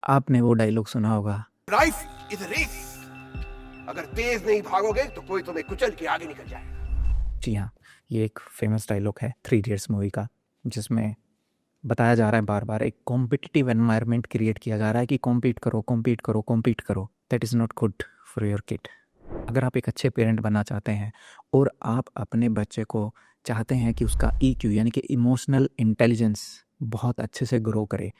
आपने वो डायलॉग सुना होगा। लाइफ इज रेस, अगर तेज नहीं भागोगे तो कोई तुम्हें कुचल के आगे निकल जाएगा। जी हाँ, ये एक फेमस डायलॉग है थ्री इडियट्स मूवी का, जिसमें बताया जा रहा है बार बार, एक कॉम्पिटिटिव एनवायरनमेंट क्रिएट किया जा रहा है कि कॉम्पीट करो, कॉम्पीट करो, कॉम्पीट करो। That is not good for your kid. अगर आप एक अच्छे पेरेंट बनना चाहते हैं और आप अपने बच्चे को चाहते हैं कि उसका ईक्यू यानी कि इमोशनल इंटेलिजेंस बहुत अच्छे से ग्रो करे,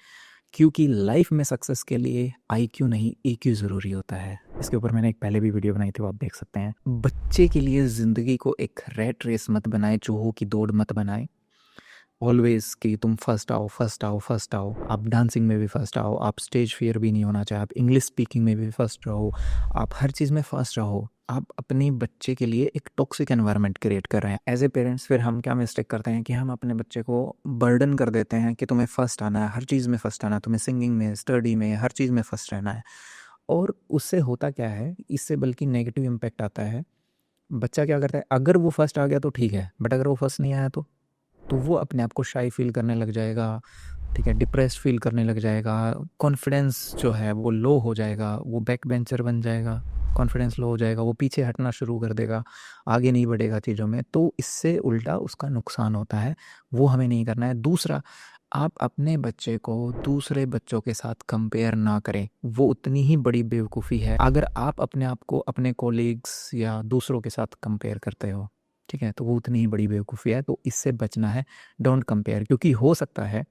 क्योंकि लाइफ में सक्सेस के लिए आईक्यू नहीं ईक्यू ज़रूरी होता है। इसके ऊपर मैंने एक पहले भी वीडियो बनाई थी, वो आप देख सकते हैं। बच्चे के लिए ज़िंदगी को एक रैट रेस मत बनाए, चूहों की दौड़ मत बनाए। ऑलवेज कि तुम फर्स्ट आओ, फर्स्ट आओ, फर्स्ट आओ। आप डांसिंग में भी फर्स्ट आओ, आप स्टेज फियर भी नहीं होना चाहिए, आप इंग्लिश स्पीकिंग में भी फर्स्ट रहो, आप हर चीज़ में फर्स्ट रहो। आप अपने बच्चे के लिए एक टॉक्सिक एनवायरनमेंट क्रिएट कर रहे हैं एज ए पेरेंट्स। फिर हम क्या मिस्टेक करते हैं कि हम अपने बच्चे को बर्डन कर देते हैं कि तुम्हें फर्स्ट आना है, हर चीज़ में फर्स्ट आना है, तुम्हें सिंगिंग में, स्टडी में, हर चीज़ में फर्स्ट रहना है। और उससे होता क्या है, इससे बल्कि नेगेटिव इम्पैक्ट आता है। बच्चा क्या करता है, अगर वो फर्स्ट आ गया तो ठीक है, बट अगर वो फर्स्ट नहीं आया तो वो अपने आप को शाई फील करने लग जाएगा, ठीक है, डिप्रेस्ड फील करने लग जाएगा, कॉन्फिडेंस जो है वो लो हो जाएगा, वो बैक बेंचर बन जाएगा, कॉन्फिडेंस लो हो जाएगा, वो पीछे हटना शुरू कर देगा, आगे नहीं बढ़ेगा चीज़ों में। तो इससे उल्टा उसका नुकसान होता है, वो हमें नहीं करना है। दूसरा, आप अपने बच्चे को दूसरे बच्चों के साथ कंपेयर ना करें, वो उतनी ही बड़ी बेवकूफ़ी है अगर आप अपने आप को अपने कोलीग्स या दूसरों के साथ कंपेयर करते हो, ठीक है, तो वो उतनी ही बड़ी बेवकूफ़ी है। तो इससे बचना है, डोंट कंपेयर। क्योंकि हो सकता है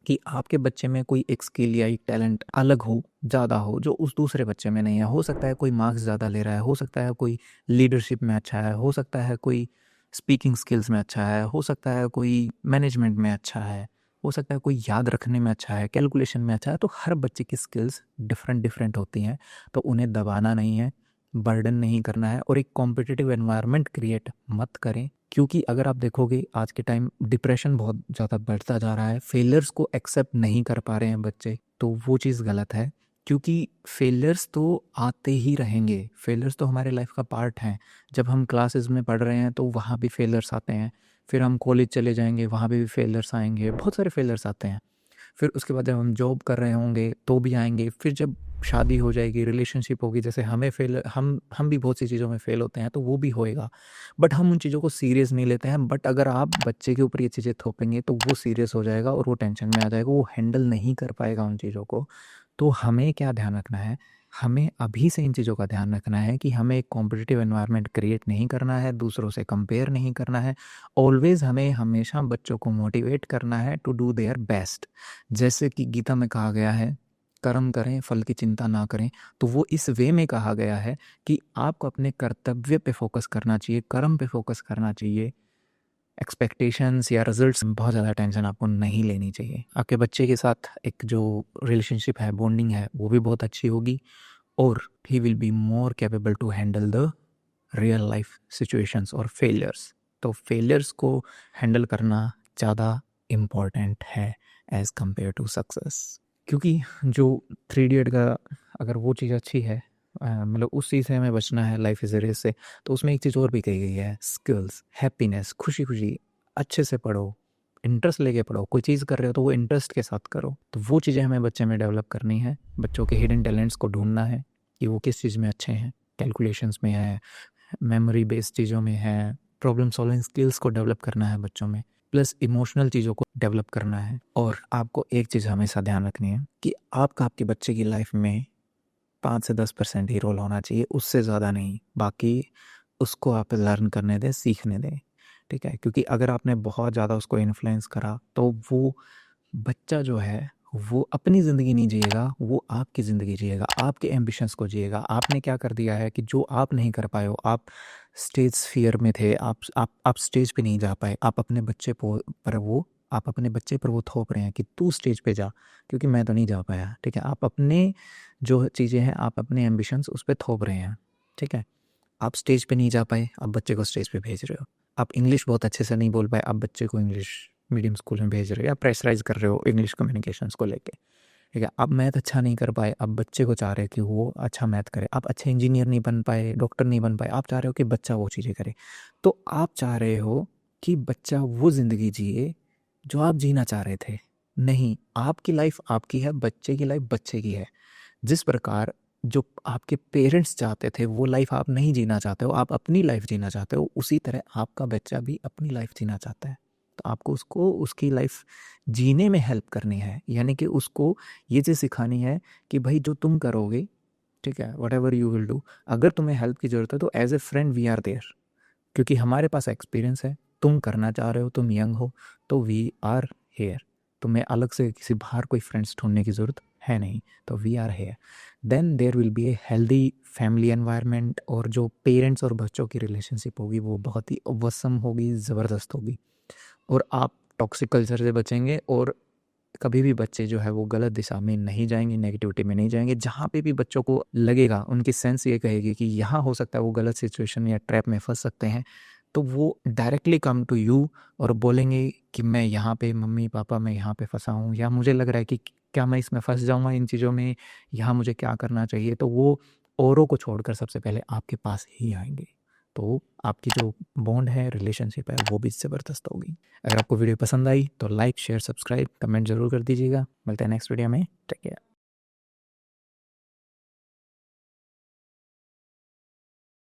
कि आपके बच्चे में कोई एक स्किल या एक टैलेंट अलग हो, ज़्यादा हो, जो उस दूसरे बच्चे में नहीं है। हो सकता है कोई मार्क्स ज़्यादा ले रहा है, हो सकता है कोई लीडरशिप में अच्छा है, हो सकता है कोई स्पीकिंग स्किल्स में अच्छा है, हो सकता है कोई मैनेजमेंट में अच्छा है, हो सकता है कोई याद रखने में अच्छा है, कैलकुलेशन में अच्छा है। तो हर बच्चे की स्किल्स डिफरेंट डिफरेंट होती हैं, तो उन्हें दबाना नहीं है, बर्डन नहीं करना है, और एक कॉम्पिटिटिव एनवायरनमेंट क्रिएट मत करें। क्योंकि अगर आप देखोगे आज के टाइम डिप्रेशन बहुत ज़्यादा बढ़ता जा रहा है, फेलियर्स को एक्सेप्ट नहीं कर पा रहे हैं बच्चे, तो वो चीज़ गलत है। क्योंकि फेलियर्स तो आते ही रहेंगे, फेलियर्स तो हमारे लाइफ का पार्ट हैं। जब हम क्लासेस में पढ़ रहे हैं तो वहाँ भी फेलियर्स आते हैं, फिर हम कॉलेज चले जाएंगे, वहाँ भी फेलियर्स आएंगे, बहुत सारे फेलियर्स आते हैं। फिर उसके बाद जब हम जॉब कर रहे होंगे तो भी आएंगे, फिर जब शादी हो जाएगी, रिलेशनशिप होगी, जैसे हमें फेल हम भी बहुत सी चीज़ों में फ़ेल होते हैं, तो वो भी होएगा। बट हम उन चीज़ों को सीरियस नहीं लेते हैं। बट अगर आप बच्चे के ऊपर ये चीज़ें थोपेंगे तो वो सीरियस हो जाएगा और वो टेंशन में आ जाएगा, वो हैंडल नहीं कर पाएगा उन चीज़ों को। तो हमें क्या ध्यान रखना है, हमें अभी से इन चीज़ों का ध्यान रखना है कि हमें एक कॉम्पिटिटिव एनवायरनमेंट क्रिएट नहीं करना है, दूसरों से कंपेयर नहीं करना है। ऑलवेज़ हमें हमेशा बच्चों को मोटिवेट करना है टू डू देयर बेस्ट। जैसे कि गीता में कहा गया है, कर्म करें फल की चिंता ना करें। तो वो इस वे में कहा गया है कि आपको अपने कर्तव्य पे फोकस करना चाहिए, कर्म पे फोकस करना चाहिए। एक्सपेक्टेशंस या रिजल्ट्स में बहुत ज़्यादा टेंशन आपको नहीं लेनी चाहिए। आपके बच्चे के साथ एक जो रिलेशनशिप है, बॉन्डिंग है, वो भी बहुत अच्छी होगी, और he will be more capable to handle the real life situations और फेलियर्स। तो फेलियर्स को हैंडल करना ज़्यादा इम्पॉर्टेंट है एज़ कम्पेयर टू सक्सेस। क्योंकि जो थ्री इडियट का, अगर वो चीज़ अच्छी है, मतलब उस चीज़ से हमें बचना है लाइफ इज़ अ रेस से, तो उसमें एक चीज़ और भी कही गई है, स्किल्स, हैप्पीनेस, खुशी खुशी, अच्छे से पढ़ो, इंटरेस्ट लेके पढ़ो। कोई चीज़ कर रहे हो तो वो इंटरेस्ट के साथ करो। तो वो चीज़ें हमें बच्चे में डेवलप करनी है, बच्चों के हिडन टैलेंट्स को ढूंढना है कि वो किस चीज़ में अच्छे हैं, कैलकुलेशंस में है, मेमोरी बेस्ड चीज़ों में है, प्रॉब्लम सॉल्विंग स्किल्स को डेवलप करना है बच्चों में, प्लस इमोशनल चीज़ों को डेवलप करना है। और आपको एक चीज़ हमेशा ध्यान रखनी है कि आपका आपके बच्चे की लाइफ में 5 से 10% ही रोल होना चाहिए, उससे ज़्यादा नहीं। बाकी उसको आप लर्न करने दें, सीखने दें, ठीक है। क्योंकि अगर आपने बहुत ज़्यादा उसको इन्फ्लुएंस करा तो वो बच्चा जो है वो अपनी ज़िंदगी नहीं जिएगा, वो आपकी ज़िंदगी जिएगा, आपके एम्बिशंस को जिएगा। आपने क्या कर दिया है कि जो आप नहीं कर पाए हो, आप स्टेज फियर में थे, आप स्टेज पे नहीं जा पाए, आप अपने बच्चे पर वो आप अपने बच्चे पर वो थोप रहे हैं कि तू स्टेज पे जा, क्योंकि मैं तो नहीं जा पाया, ठीक है। आप अपने जो चीज़ें हैं, आप अपने एम्बिशंस उस पर थोप रहे हैं, ठीक है। आप स्टेज पे नहीं जा पाए, आप बच्चे को स्टेज पे भेज रहे हो। आप इंग्लिश बहुत अच्छे से नहीं बोल पाए, आप बच्चे को इंग्लिश मीडियम स्कूल में भेज रहे हो, या प्रेशराइज कर रहे हो इंग्लिश कम्युनिकेशंस को लेके, ठीक है। आप मैथ अच्छा नहीं कर पाए, आप बच्चे को चाह रहे हो कि वो अच्छा मैथ करे। आप अच्छे इंजीनियर नहीं बन पाए, डॉक्टर नहीं बन पाए, आप चाह रहे हो कि बच्चा वो चीज़ें करे। तो आप चाह रहे हो कि बच्चा वो ज़िंदगी जिए जो आप जीना चाह रहे थे, नहीं, आपकी लाइफ आपकी है, बच्चे की लाइफ बच्चे की है। जिस प्रकार जो आपके पेरेंट्स चाहते थे वो लाइफ आप नहीं जीना चाहते हो, आप अपनी लाइफ जीना चाहते हो, उसी तरह आपका बच्चा भी अपनी लाइफ जीना चाहता है। तो आपको उसको उसकी लाइफ जीने में हेल्प करनी है, यानी कि उसको ये चीज़ सिखानी है कि भाई जो तुम करोगे, ठीक है, whatever you will do, अगर तुम्हें हेल्प की ज़रूरत है तो as a friend we are there, क्योंकि हमारे पास एक्सपीरियंस है, तुम करना चाह रहे हो, तुम यंग हो, तो वी आर हेयर। तुम्हें अलग से किसी बाहर कोई फ्रेंड्स ढूंढने की ज़रूरत है नहीं, तो we are here. Then there will be a healthy family environment, और जो पेरेंट्स और बच्चों की रिलेशनशिप होगी वो बहुत ही अवसम होगी, ज़बरदस्त होगी, और आप टॉक्सिक कल्चर से बचेंगे, और कभी भी बच्चे जो है वो गलत दिशा में नहीं जाएंगे, नेगेटिविटी में नहीं जाएंगे। जहाँ पे भी बच्चों को लगेगा, उनकी सेंस ये कहेगी कि यहाँ हो सकता है वो गलत सिचुएशन या ट्रैप में फंस सकते हैं, तो वो डायरेक्टली कम टू यू और बोलेंगे कि मैं यहाँ पे, मम्मी पापा मैं यहाँ पे फंसा हूँ, या मुझे लग रहा है कि क्या मैं इसमें फंस जाऊँगा इन चीज़ों में, यहाँ मुझे क्या करना चाहिए। तो वो औरों को छोड़कर सबसे पहले आपके पास ही आएंगे। तो आपकी जो बॉन्ड है, रिलेशनशिप है, वो भी ज़बरदस्त होगी। अगर आपको वीडियो पसंद आई तो लाइक शेयर सब्सक्राइब कमेंट ज़रूर कर दीजिएगा। मिलते हैं नेक्स्ट वीडियो में। Take care.